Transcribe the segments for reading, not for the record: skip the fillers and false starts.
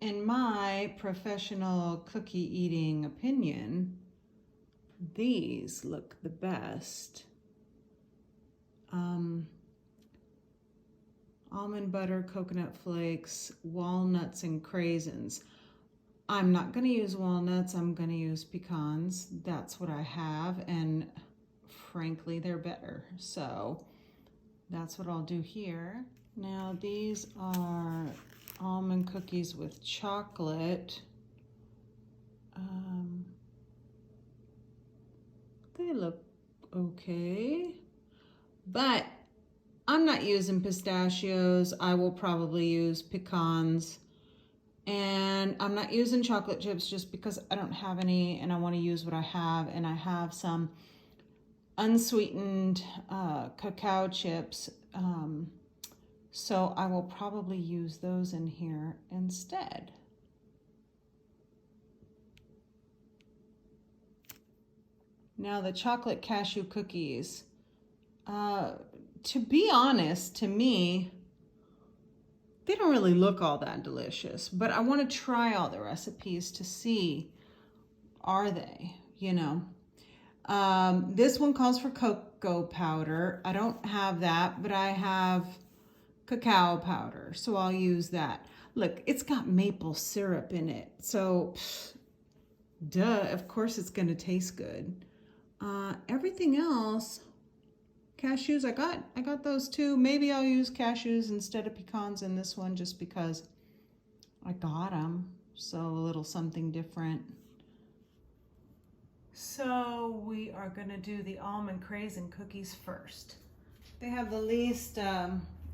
in my professional cookie eating opinion, these look the best. Almond butter, coconut flakes, walnuts, and craisins. I'm not going to use walnuts. I'm going to use pecans. That's what I have, and frankly, they're better. So that's what I'll do here. Now these are almond cookies with chocolate. They look okay, but I'm not using pistachios. I will probably use pecans. And I'm not using chocolate chips just because I don't have any and I want to use what I have. And I have some unsweetened cacao chips. So I will probably use those in here instead. Now the chocolate cashew cookies. To be honest, to me, they don't really look all that delicious, but I want to try all the recipes to see, are they, you know. This one calls for cocoa powder. I don't have that, but I have cacao powder, so I'll use that. Look, it's got maple syrup in it, so duh, of course it's going to taste good. Everything else, cashews, I got those too. Maybe I'll use cashews instead of pecans in this one just because I got them. So a little something different. So we are gonna do the Almond Craze and cookies first. They have the least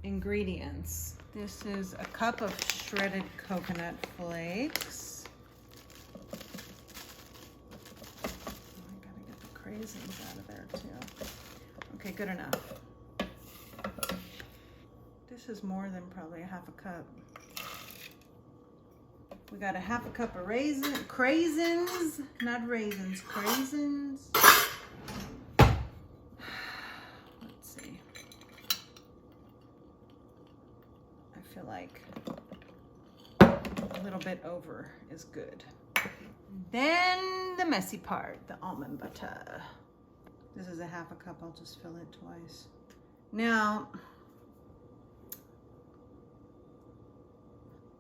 ingredients. This is a cup of shredded coconut flakes. Raisins out of there too. Okay, good enough. This is more than probably a half a cup. We got a half a cup of craisins, not raisins, craisins. Let's see. I feel like a little bit over is good. Then the messy part, the almond butter. This is a half a cup, I'll just fill it twice. Now,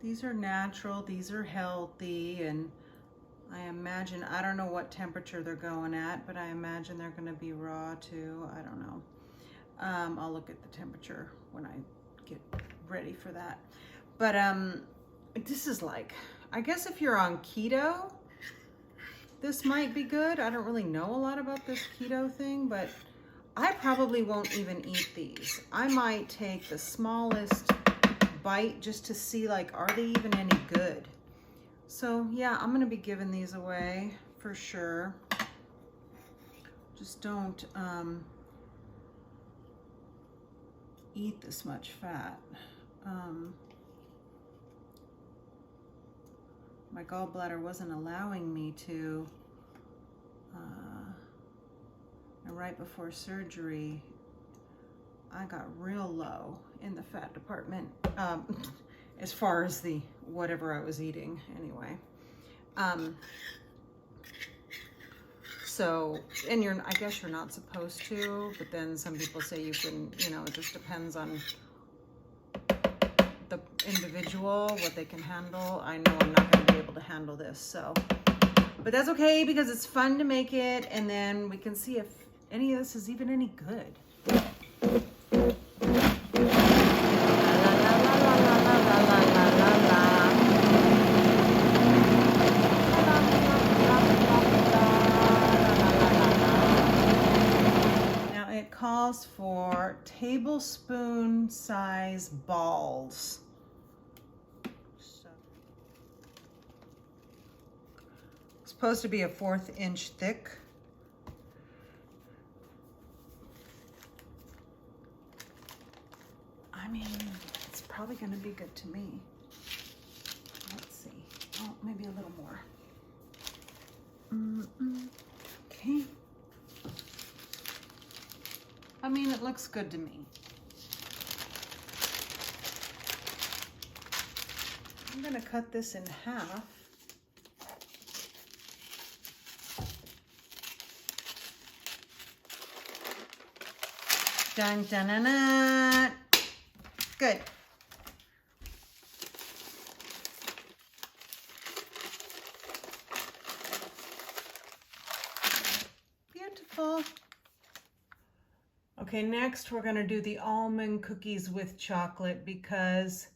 these are natural, these are healthy, and I imagine, I don't know what temperature they're going at, but I imagine they're gonna be raw too, I don't know. I'll look at the temperature when I get ready for that. But this is like, I guess if you're on keto, this might be good. I don't really know a lot about this keto thing, but I probably won't even eat these. I might take the smallest bite just to see, like, are they even any good? So yeah, I'm gonna be giving these away for sure. Just don't eat this much fat. My gallbladder wasn't allowing me to, and right before surgery, I got real low in the fat department, as far as the whatever I was eating anyway. So, and I guess you're not supposed to, but then some people say you can, you know, it just depends on the individual, what they can handle. I know I'm not going to be able to handle this, so, but that's okay because it's fun to make it, and then we can see if any of this is even any good. Now it calls for tablespoon size balls. Supposed to be a 1/4 inch thick. I mean, it's probably going to be good to me. Let's see. Oh, maybe a little more. Okay. I mean, it looks good to me. I'm gonna cut this in half. Dun, dun, dun, dun. Good. Beautiful. Okay, next we're gonna do the almond cookies with chocolate because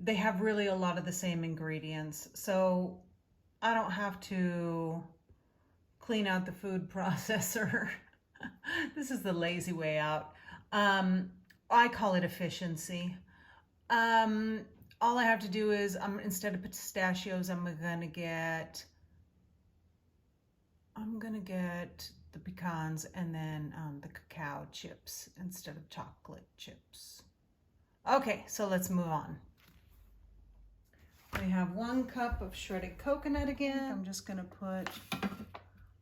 they have really a lot of the same ingredients. So I don't have to clean out the food processor. This is the lazy way out. I call it efficiency. All I have to do is, instead of pistachios, I'm gonna get the pecans and then the cacao chips instead of chocolate chips. Okay, so let's move on. We have 1 cup of shredded coconut again. I'm just gonna put,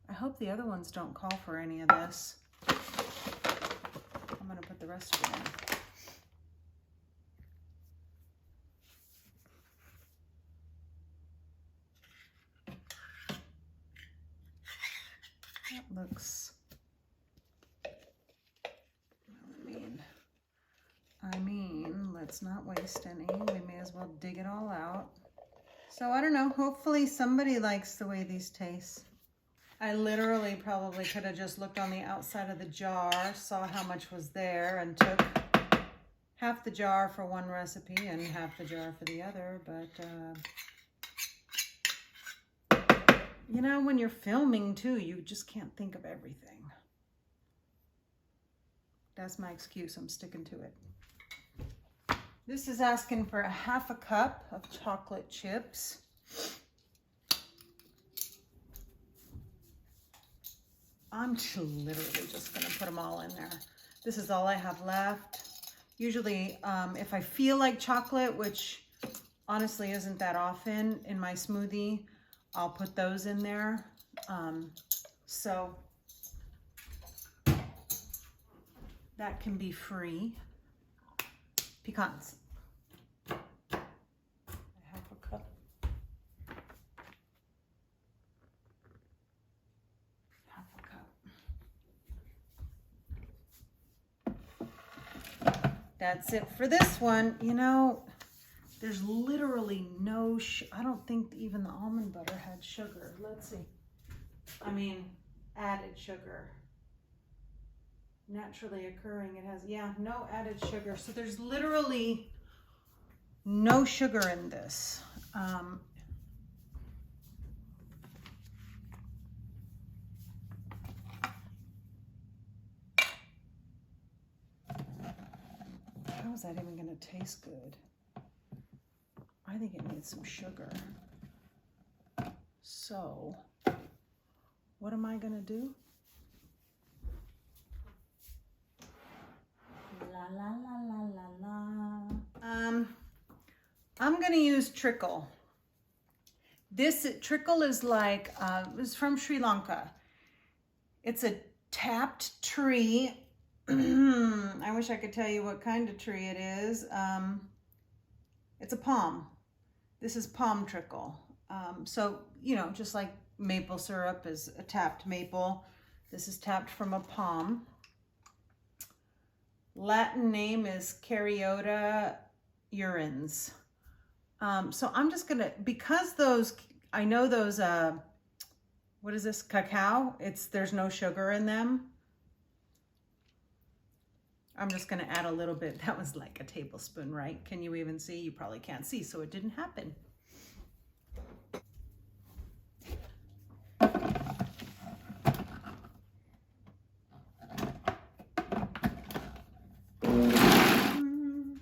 I hope the other ones don't call for any of this. I'm gonna put the rest of it in. That looks, I mean, let's not waste any. We may as well dig it all out. So I don't know, hopefully somebody likes the way these taste. I literally probably could have just looked on the outside of the jar, saw how much was there, and took half the jar for one recipe and half the jar for the other, but you know, when you're filming too, you just can't think of everything. That's my excuse, I'm sticking to it. This is asking for a half a cup of chocolate chips. I'm literally just gonna put them all in there. This is all I have left. Usually, if I feel like chocolate, which honestly isn't that often in my smoothie, I'll put those in there. So that can be free. Pecans. Half a cup. Half a cup. That's it for this one. You know, there's literally no, I don't think even the almond butter had sugar. Let's see. I mean, added sugar. Naturally occurring, it has, yeah, no added sugar. So there's literally no sugar in this. How is that even going to taste good? I think it needs some sugar. So what am I going to do? La la la la la la. I'm gonna use treacle. This treacle is like, it's from Sri Lanka. It's a tapped tree. I wish I could tell you what kind of tree it is. It's a palm. This is palm treacle. So, you know, just like maple syrup is a tapped maple, this is tapped from a palm. Latin name is Caryota urens. So I'm just gonna, because those, I know those, what is this, cacao? There's no sugar in them. I'm just gonna add a little bit. That was like a tablespoon, right? Can you even see? You probably can't see, so it didn't happen.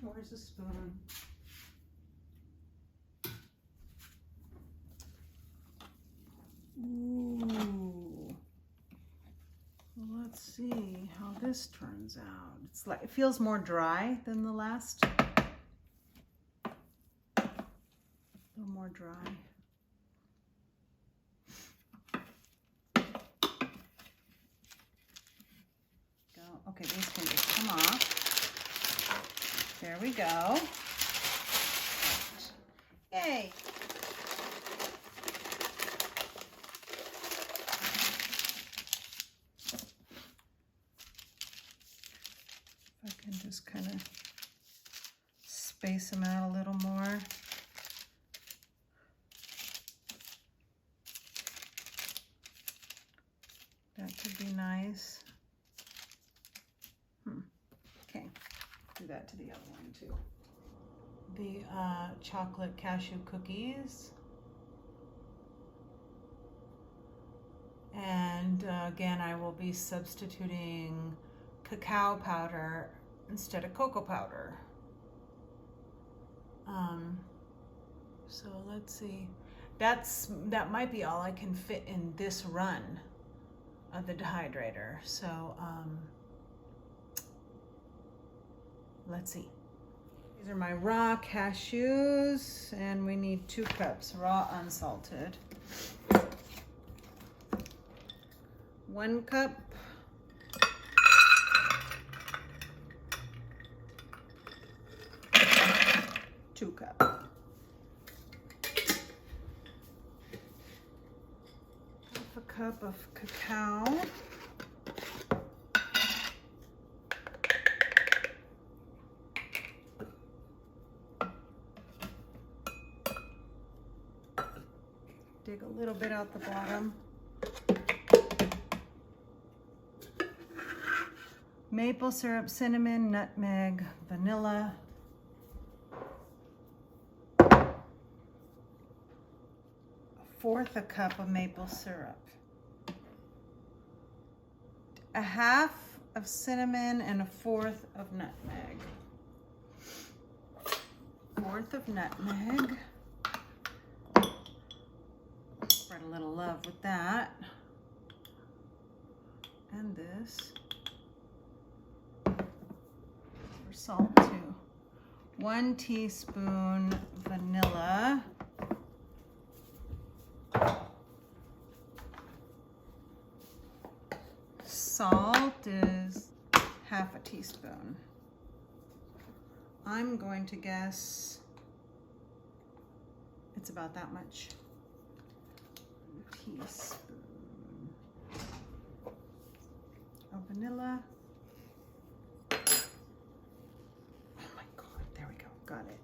Where's the spoon? Ooh. Let's see how this turns out. It's like, it feels more dry than the last. A little more dry. Go. Okay, these can just come off. There we go. space them out a little more. That could be nice. Okay, do that to the other one too. The chocolate cashew cookies. And again, I will be substituting cacao powder instead of cocoa powder. So let's see. That might be all I can fit in this run of the dehydrator. So let's see. These are my raw cashews, and we need 2 cups, raw unsalted. 1 cup. 2 cups. Half a cup of cacao. Dig a little bit out the bottom. Maple syrup, cinnamon, nutmeg, vanilla. A 1/4 cup of maple syrup. 1/2 of cinnamon and 1/4 of nutmeg. 1/4 of nutmeg. Spread a little love with that. And this. For salt too. 1 teaspoon vanilla. Salt is 1/2 teaspoon. I'm going to guess it's about that much. 1 teaspoon of vanilla. Oh my God, there we go, got it.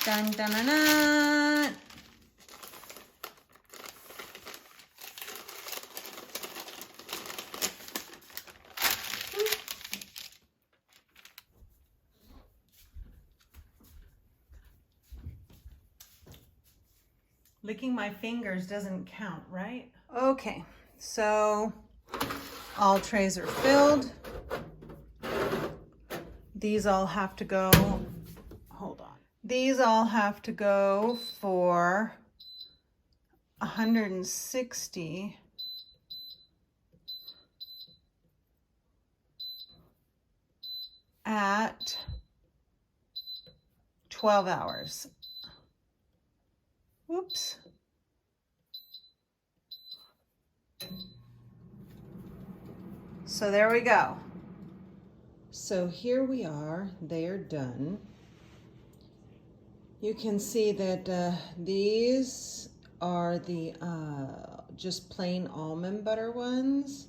Dun, dun, dun, dun. Licking my fingers doesn't count, right? Okay, so all trays are filled. These all have to go, hold on. These all have to go for 160 at 12 hours. Whoops. So there we go. So here we are, they are done. You can see that these are the just plain almond butter ones.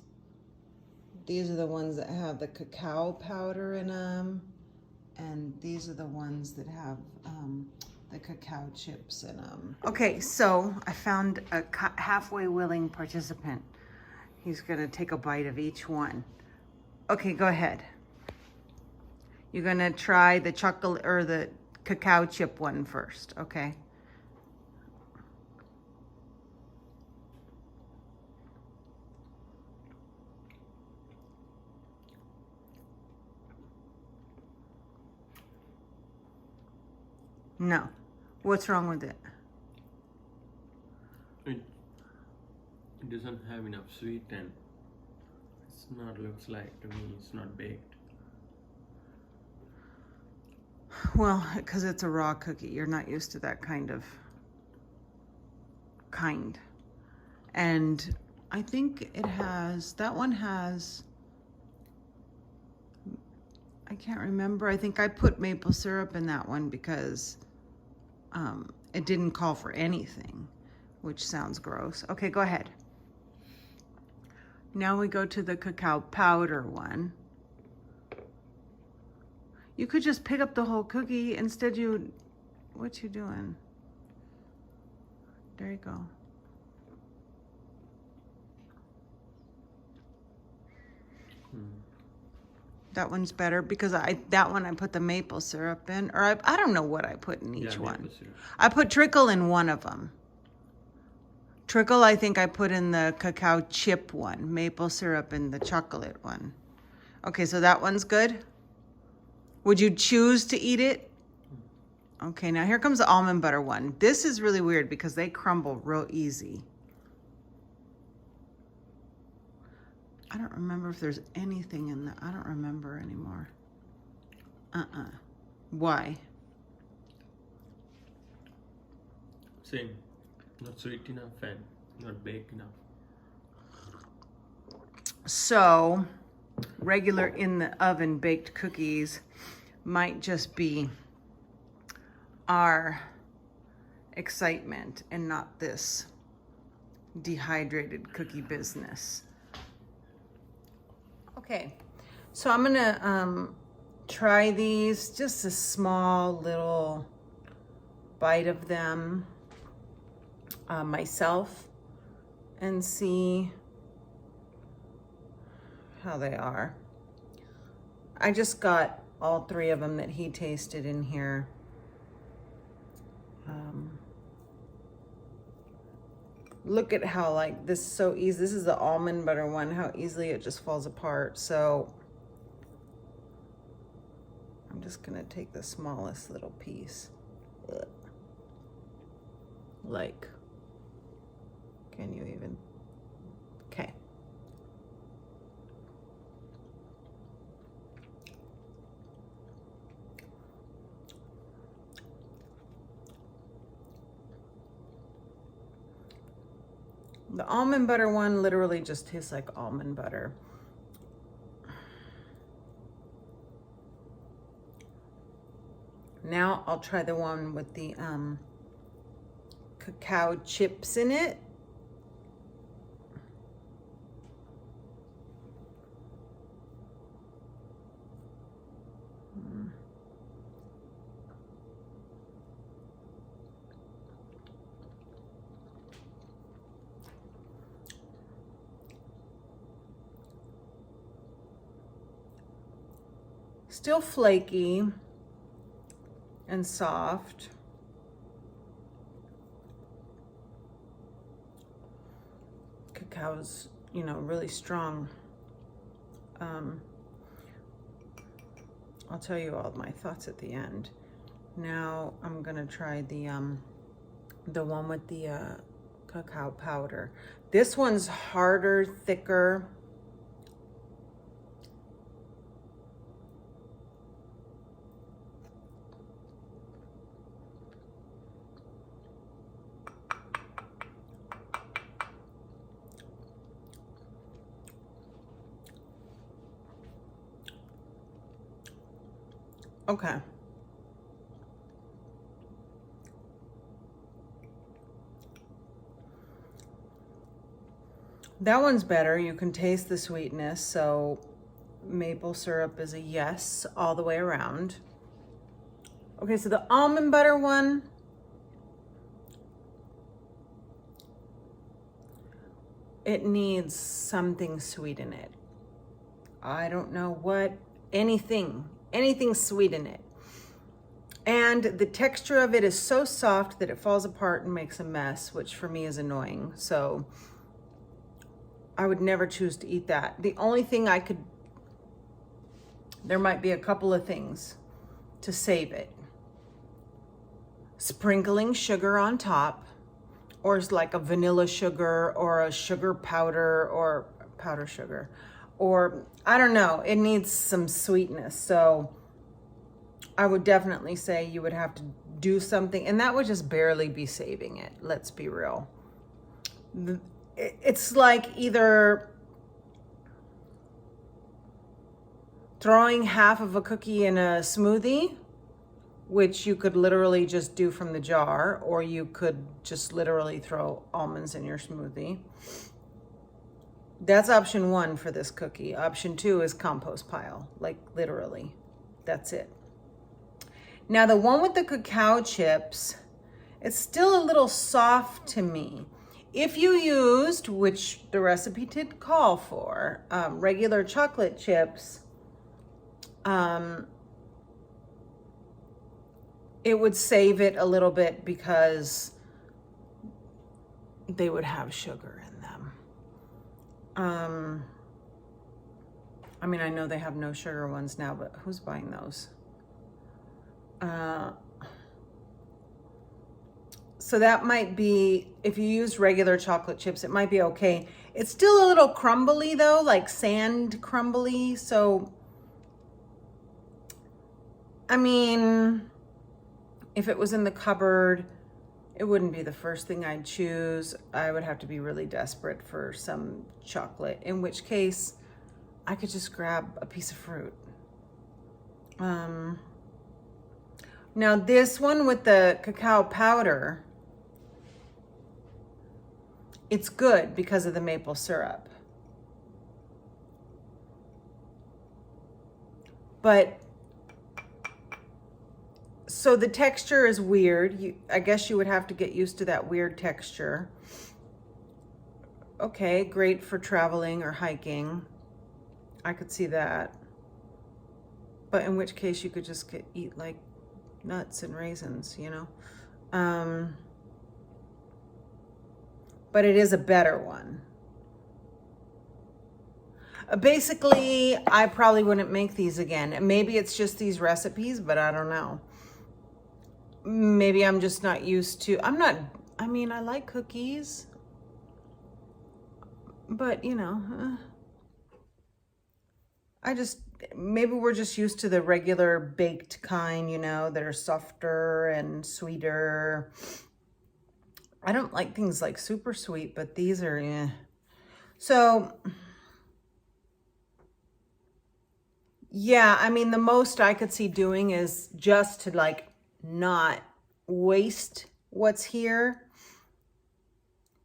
These are the ones that have the cacao powder in them. And these are the ones that have the cacao chips in them. Okay, so I found a halfway willing participant. He's gonna take a bite of each one. Okay, go ahead. You're gonna try the chocolate or the cacao chip one first, okay? No. What's wrong with it? It doesn't have enough sweet and it's not, looks like to me it's not baked. Well, because it's a raw cookie. You're not used to that kind of kind. And I think it has, that one has, I can't remember. I think I put maple syrup in that one because it didn't call for anything, which sounds gross. Okay, go ahead. Now we go to the cacao powder one. You could just pick up the whole cookie. Instead what you doing? There you go. That one's better because that one I put the maple syrup in, or I don't know what I put in each one. I put treacle in one of them. Treacle I think I put in the cacao chip one, maple syrup in the chocolate one. Okay, so that one's good. Would you choose to eat it? Okay, now here comes the almond butter one. This is really weird because they crumble real easy. I don't remember if there's anything in that. I don't remember anymore. Why? Same. Not sweet enough and not baked enough. So, regular in the oven baked cookies might just be our excitement and not this dehydrated cookie business. Okay, so I'm gonna try these, just a small little bite of them myself and see how they are. I just got all three of them that he tasted in here. Look at how like this is so easy. This is the almond butter one, how easily it just falls apart. So I'm just gonna take the smallest little piece. Ugh. Like, can you even? Okay. The almond butter one literally just tastes like almond butter. Now I'll try the one with the cacao chips in it. Still flaky and soft. Cacao's, you know, really strong. I'll tell you all my thoughts at the end. Now I'm gonna try the one with the cacao powder. This one's harder, thicker. Okay. That one's better. You can taste the sweetness, so maple syrup is a yes all the way around. Okay, so the almond butter one, it needs something sweet in it. I don't know what, anything sweet in it. And the texture of it is so soft that it falls apart and makes a mess, which for me is annoying. So I would never choose to eat that. The only thing there might be a couple of things to save it. Sprinkling sugar on top, or it's like a vanilla sugar or a sugar powder or powder sugar. Or I don't know, it needs some sweetness. So I would definitely say you would have to do something, and that would just barely be saving it. Let's be real. It's like either throwing half of a cookie in a smoothie, which you could literally just do from the jar, or you could just literally throw almonds in your smoothie. That's option one for this cookie. Option two is compost pile, like literally. That's it. Now the one with the cacao chips, it's still a little soft to me. If you used, which the recipe did call for, regular chocolate chips, it would save it a little bit because they would have sugar in them. I mean, I know they have no sugar ones now, but who's buying those? So that might be, if you use regular chocolate chips, it might be okay. It's still a little crumbly though, like sand crumbly. So, I mean, if it was in the cupboard, it wouldn't be the first thing I'd choose. I would have to be really desperate for some chocolate, in which case I could just grab a piece of fruit. Now this one with the cacao powder, it's good because of the maple syrup. But so the texture is weird. I guess you would have to get used to that weird texture. Okay, great for traveling or hiking. I could see that. But in which case you could just eat like nuts and raisins, you know? But it is a better one. Basically, I probably wouldn't make these again. Maybe it's just these recipes, but I don't know. Maybe I'm just not used to, I mean, I like cookies, but you know, maybe we're just used to the regular baked kind, you know, that are softer and sweeter. I don't like things like super sweet, but these are, So, yeah, I mean, the most I could see doing is just to like not waste what's here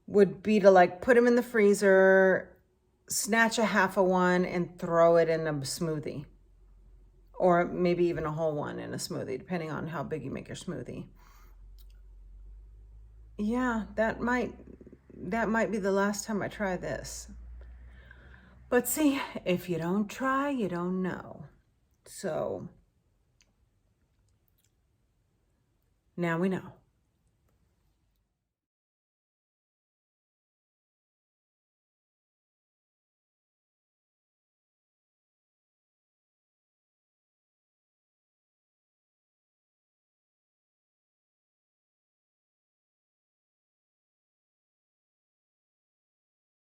would be to like put them in the freezer, snatch a half of one and throw it in a smoothie, or maybe even a whole one in a smoothie, depending on how big you make your smoothie. Yeah, that might be the last time I try this. But see, if you don't try, you don't know. So now we know.